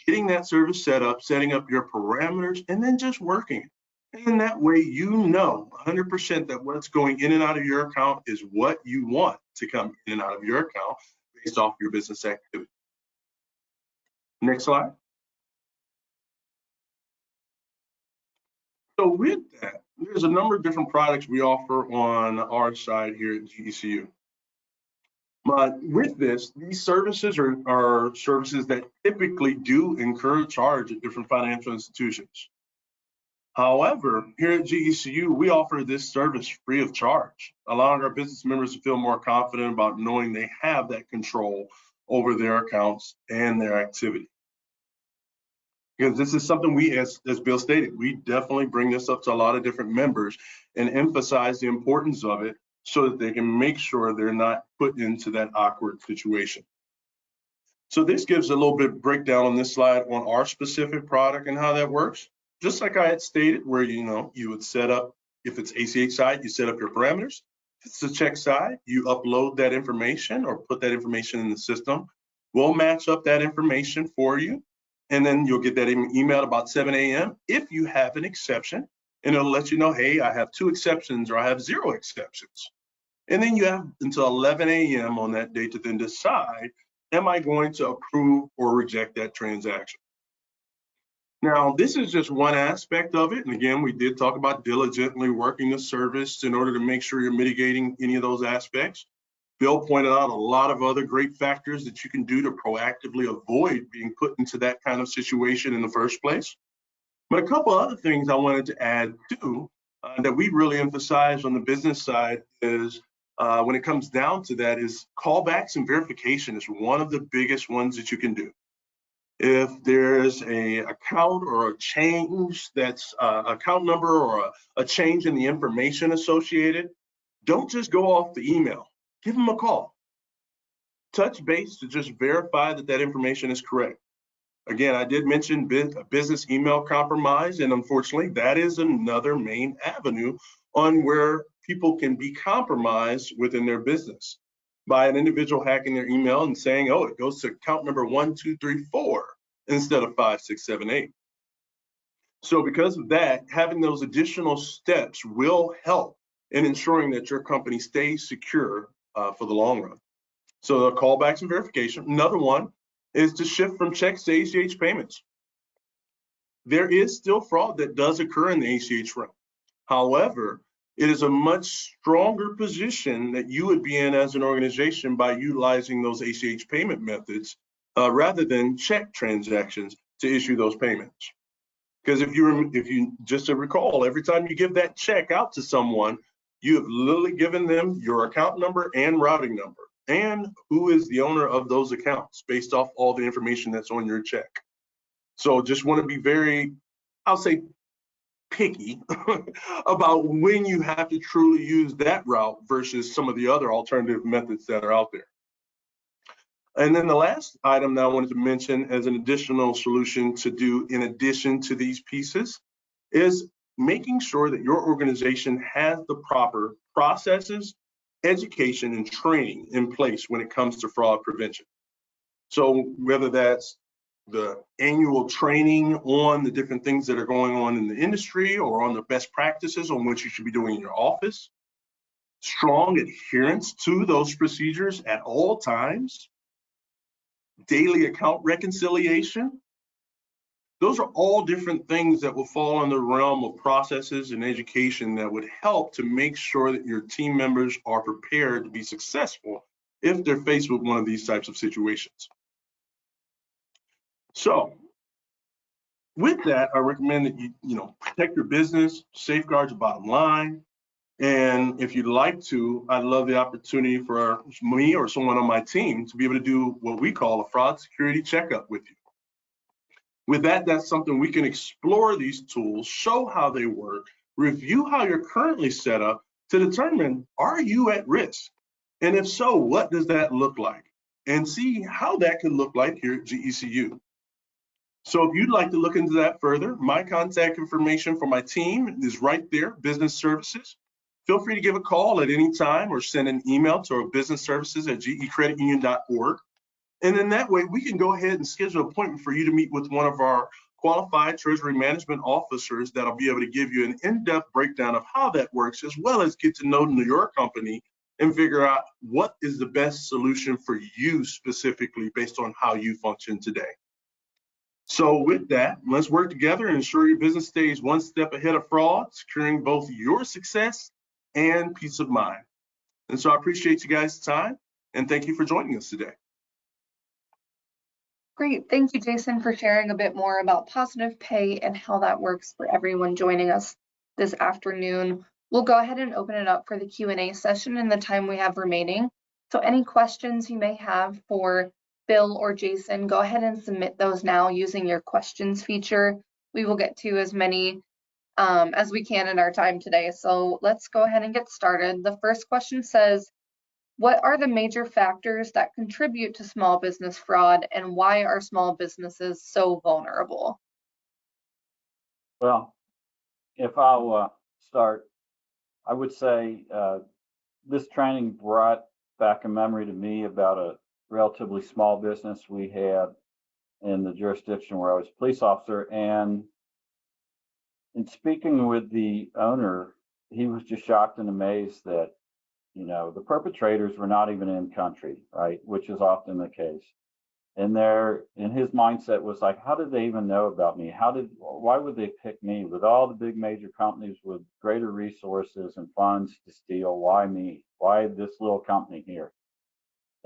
getting that service set up, setting up your parameters, and then just working it. And that way, you know 100% that what's going in and out of your account is what you want to come in and out of your account based off your business activity. Next slide. So with that, there's a number of different products we offer on our side here at GECU. But with this, these services are services that typically do incur a charge at different financial institutions. However, here at GECU, we offer this service free of charge, allowing our business members to feel more confident about knowing they have that control over their accounts and their activity. Because this is something we, as Bill stated, we definitely bring this up to a lot of different members and emphasize the importance of it so that they can make sure they're not put into that awkward situation. So this gives a little bit of breakdown on this slide on our specific product and how that works. Just like I had stated, where you would set up, if it's ACH side, you set up your parameters. If it's the check side, you upload that information or put that information in the system. We'll match up that information for you. And then you'll get that email about 7 a.m. if you have an exception, and it'll let you know, hey, I have 2 exceptions or I have 0 exceptions. And then you have until 11 a.m. on that day to then decide, am I going to approve or reject that transaction? Now, this is just one aspect of it. And again, we did talk about diligently working the service in order to make sure you're mitigating any of those aspects. Bill pointed out a lot of other great factors that you can do to proactively avoid being put into that kind of situation in the first place. But a couple other things I wanted to add too, that we really emphasize on the business side is when it comes down to that is callbacks and verification is one of the biggest ones that you can do. If there's a account or a change that's account number or a change in the information associated, don't just go off the email. Give them a call. Touch base to just verify that that information is correct. Again, I did mention business email compromise, and unfortunately, that is another main avenue on where people can be compromised within their business by an individual hacking their email and saying, oh, it goes to account number 1, 2, 3, 4 instead of 5, 6, 7, 8. So because of that, having those additional steps will help in ensuring that your company stays secure for the long run. So the callbacks and verification. Another one is to shift from checks to ACH payments. There is still fraud that does occur in the ACH realm. However, it is a much stronger position that you would be in as an organization by utilizing those ACH payment methods rather than check transactions to issue those payments. Because if you just to recall, every time you give that check out to someone, you have literally given them your account number and routing number and who is the owner of those accounts based off all the information that's on your check. So just want to be very, I'll say, picky about when you have to truly use that route versus some of the other alternative methods that are out there. And then the last item that I wanted to mention as an additional solution to do in addition to these pieces is making sure that your organization has the proper processes, education, and training in place when it comes to fraud prevention. So whether that's the annual training on the different things that are going on in the industry or on the best practices on what you should be doing in your office, strong adherence to those procedures at all times, daily account reconciliation. Those are all different things that will fall in the realm of processes and education that would help to make sure that your team members are prepared to be successful if they're faced with one of these types of situations. So with that, I recommend that you protect your business, safeguard your bottom line. And if you'd like to, I'd love the opportunity for me or someone on my team to be able to do what we call a fraud security checkup with you. With that, that's something we can explore these tools, show how they work, review how you're currently set up to determine, are you at risk? And if so, what does that look like? And see how that can look like here at GECU. So if you'd like to look into that further, my contact information for my team is right there, Business Services. Feel free to give a call at any time or send an email to our businessservices@gecreditunion.org. And then that way we can go ahead and schedule an appointment for you to meet with one of our qualified treasury management officers that'll be able to give you an in-depth breakdown of how that works, as well as get to know your company and figure out what is the best solution for you specifically based on how you function today. So with that, let's work together and ensure your business stays one step ahead of fraud, securing both your success and peace of mind. And so I appreciate you guys' time and thank you for joining us today. Great. Thank you, Jason, for sharing a bit more about positive pay and how that works for everyone joining us this afternoon. We'll go ahead and open it up for the Q&A session in the time we have remaining. So any questions you may have for Bill or Jason, go ahead and submit those now using your questions feature. We will get to as many as we can in our time today. So let's go ahead and get started. The first question says, what are the major factors that contribute to small business fraud, and why are small businesses so vulnerable? Well, if I'll start, I would say this training brought back a memory to me about a relatively small business we had in the jurisdiction where I was a police officer. And in speaking with the owner, he was just shocked and amazed that the perpetrators were not even in country, right? Which is often the case. And his mindset was like, how did they even know about me? Why would they pick me with all the big major companies with greater resources and funds to steal? Why me? Why this little company here?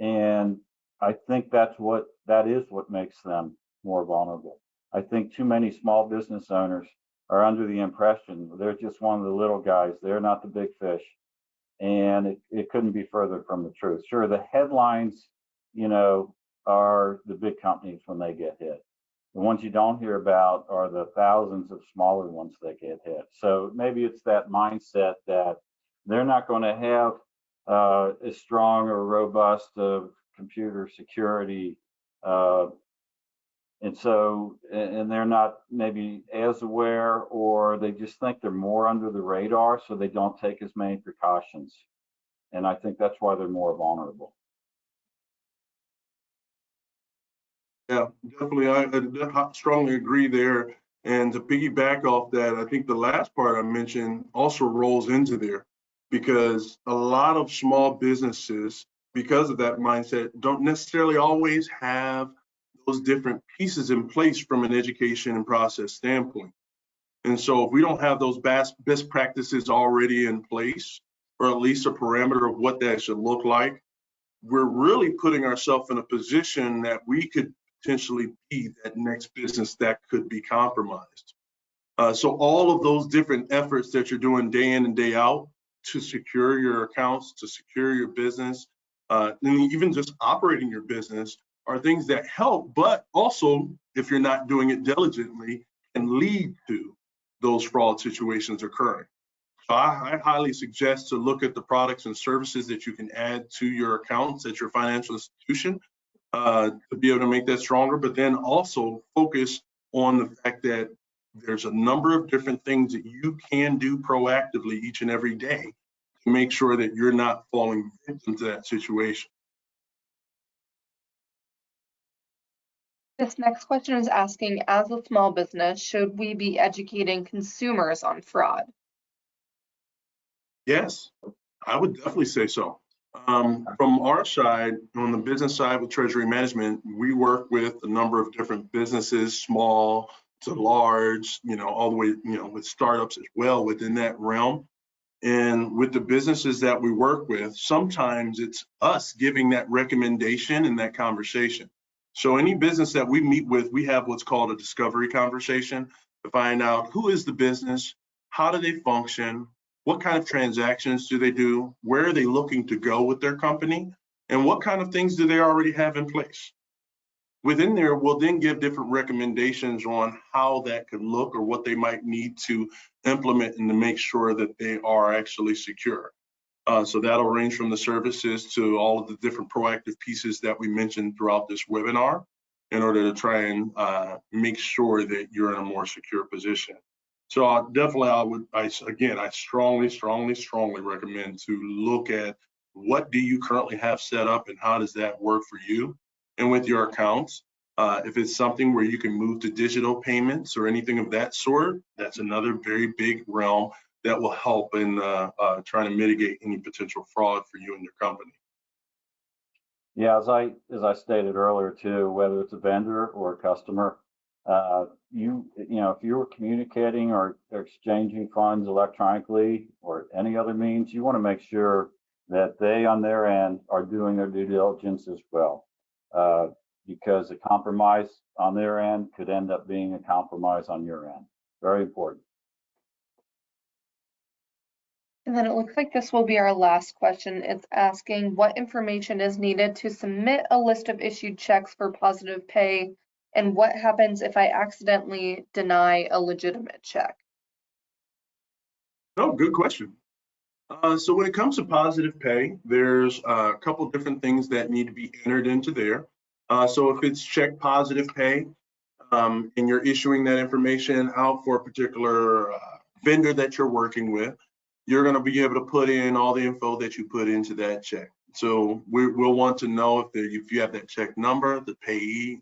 And I think that is what makes them more vulnerable. I think too many small business owners are under the impression they're just one of the little guys. They're not the big fish. And it couldn't be further from the truth. Sure, the headlines, are the big companies when they get hit. The ones you don't hear about are the thousands of smaller ones that get hit. So maybe it's that mindset that they're not going to have as strong or robust of computer security, and they're not maybe as aware, or they just think they're more under the radar, so they don't take as many precautions. And I think that's why they're more vulnerable. Yeah, definitely. I strongly agree there. And to piggyback off that, I think the last part I mentioned also rolls into there, because a lot of small businesses, because of that mindset, don't necessarily always have those different pieces in place from an education and process standpoint. And so if we don't have those best practices already in place, or at least a parameter of what that should look like, we're really putting ourselves in a position that we could potentially be that next business that could be compromised. So all of those different efforts that you're doing day in and day out to secure your accounts, to secure your business, and even just operating your business, are things that help, but also, if you're not doing it diligently, can lead to those fraud situations occurring. So I highly suggest to look at the products and services that you can add to your accounts at your financial institution to be able to make that stronger, but then also focus on the fact that there's a number of different things that you can do proactively each and every day to make sure that you're not falling victim to that situation. This next question is asking, as a small business, should we be educating consumers on fraud? Yes, I would definitely say so. From our side, on the business side with Treasury Management, we work with a number of different businesses, small to large, all the way, with startups as well within that realm. And with the businesses that we work with, sometimes it's us giving that recommendation and that conversation. So any business that we meet with, we have what's called a discovery conversation to find out who is the business, how do they function, what kind of transactions do they do, where are they looking to go with their company, and what kind of things do they already have in place. Within there, we'll then give different recommendations on how that could look or what they might need to implement and to make sure that they are actually secure. So that'll range from the services to all of the different proactive pieces that we mentioned throughout this webinar in order to try and make sure that you're in a more secure position. So I strongly recommend to look at what do you currently have set up and how does that work for you and with your accounts. If it's something where you can move to digital payments or anything of that sort, that's another very big realm that will help in trying to mitigate any potential fraud for you and your company. Yeah, as I stated earlier too, whether it's a vendor or a customer, if you're communicating or exchanging funds electronically or any other means, you want to make sure that they on their end are doing their due diligence as well, because a compromise on their end could end up being a compromise on your end. Very important. And then it looks like this will be our last question. It's asking what information is needed to submit a list of issued checks for positive pay, and what happens if I accidentally deny a legitimate check? Oh, good question. So when it comes to positive pay, there's a couple different things that need to be entered into there. So if it's check positive pay, and you're issuing that information out for a particular vendor that you're working with, you're going to be able to put in all the info that you put into that check. So we'll want to know if you have that check number, the payee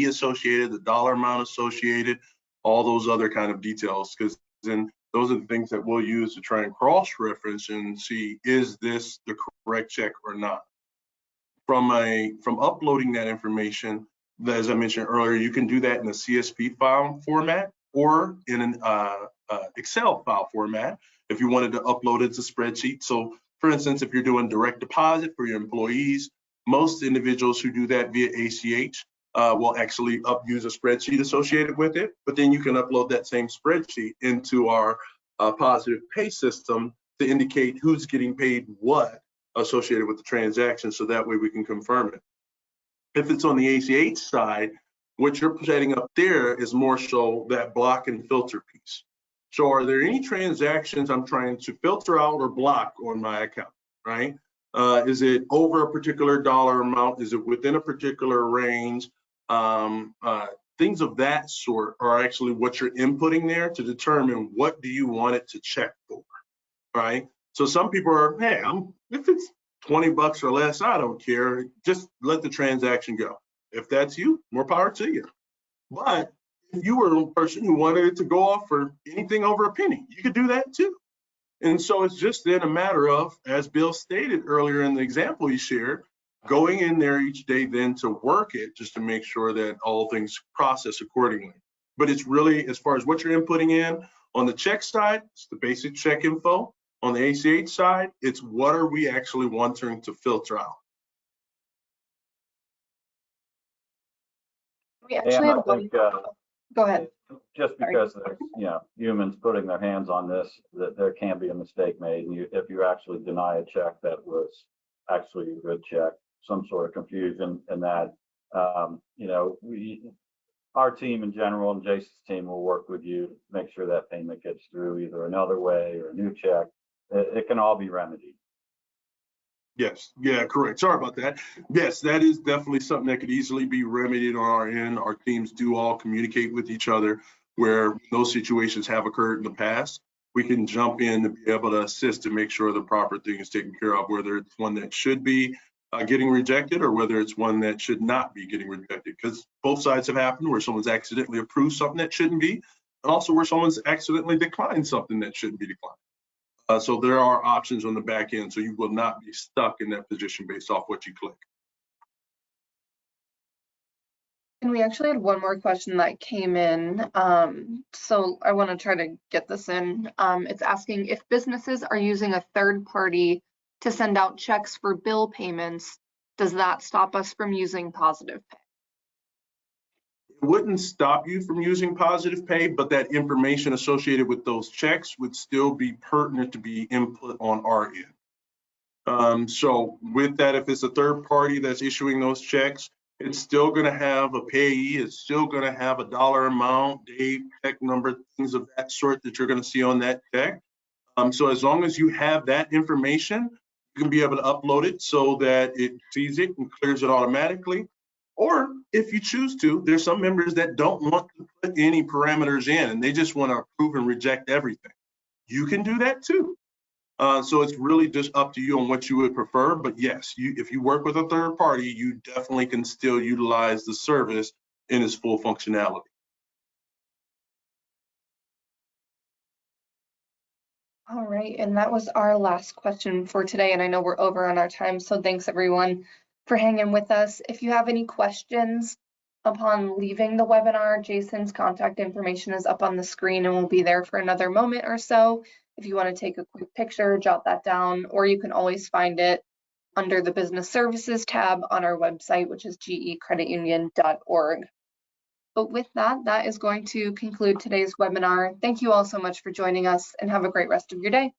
associated, the dollar amount associated, all those other kind of details, because then those are the things that we'll use to try and cross-reference and see, is this the correct check or not? From uploading that information, as I mentioned earlier, you can do that in a CSV file format or in an Excel file format if you wanted to upload it to spreadsheet. So for instance, if you're doing direct deposit for your employees, most individuals who do that via ACH will actually use a spreadsheet associated with it, but then you can upload that same spreadsheet into our positive pay system to indicate who's getting paid what associated with the transaction, so that way we can confirm it. If it's on the ACH side, what you're setting up there is more so that block and filter piece. So are there any transactions I'm trying to filter out or block on my account, right? Is it over a particular dollar amount? Is it within a particular range? Things of that sort are actually what you're inputting there to determine what do you want it to check for, right? So some people are, hey, if it's 20 bucks or less, I don't care. Just let the transaction go. If that's you, more power to you. But if you were a person who wanted it to go off for anything over a penny, you could do that too. And so it's just then a matter of, as Bill stated earlier in the example he shared, going in there each day then to work it just to make sure that all things process accordingly. But it's really, as far as what you're inputting in, on the check side, it's the basic check info. On the ACH side, it's what are we actually wanting to filter out. We actually have one. Go ahead. Just because there's humans putting their hands on this, that there can be a mistake made. And if you actually deny a check that was actually a good check, some sort of confusion in that. You know, our team in general and Jason's team will work with you to make sure that payment gets through either another way or a new check. It can all be remedied. Yes, yeah, correct. Sorry about that. Yes, that is definitely something that could easily be remedied on our end. Our teams do all communicate with each other where those situations have occurred in the past. We can jump in to be able to assist to make sure the proper thing is taken care of, whether it's one that should be getting rejected or whether it's one that should not be getting rejected, because both sides have happened where someone's accidentally approved something that shouldn't be, and also where someone's accidentally declined something that shouldn't be declined. So there are options on the back end, so you will not be stuck in that position based off what you click. And we actually had one more question that came in. So I want to try to get this in. It's asking if businesses are using a third party to send out checks for bill payments, does that stop us from using positive pay? It wouldn't stop you from using positive pay, but that information associated with those checks would still be pertinent to be input on our end. So with that, if it's a third party that's issuing those checks, it's still going to have a payee. It's still going to have a dollar amount, date, check number, things of that sort that you're going to see on that check. So as long as you have that information, you can be able to upload it so that it sees it and clears it automatically. Or if you choose to, there's some members that don't want to put any parameters in and they just want to approve and reject everything. You can do that too. So it's really just up to you on what you would prefer. But yes, if you work with a third party, you definitely can still utilize the service in its full functionality. All right, and that was our last question for today. And I know we're over on our time, so thanks everyone for hanging with us. If you have any questions upon leaving the webinar, Jason's contact information is up on the screen and will be there for another moment or so. If you want to take a quick picture, jot that down, or you can always find it under the Business Services tab on our website, which is gecreditunion.org. But with that, that is going to conclude today's webinar. Thank you all so much for joining us and have a great rest of your day.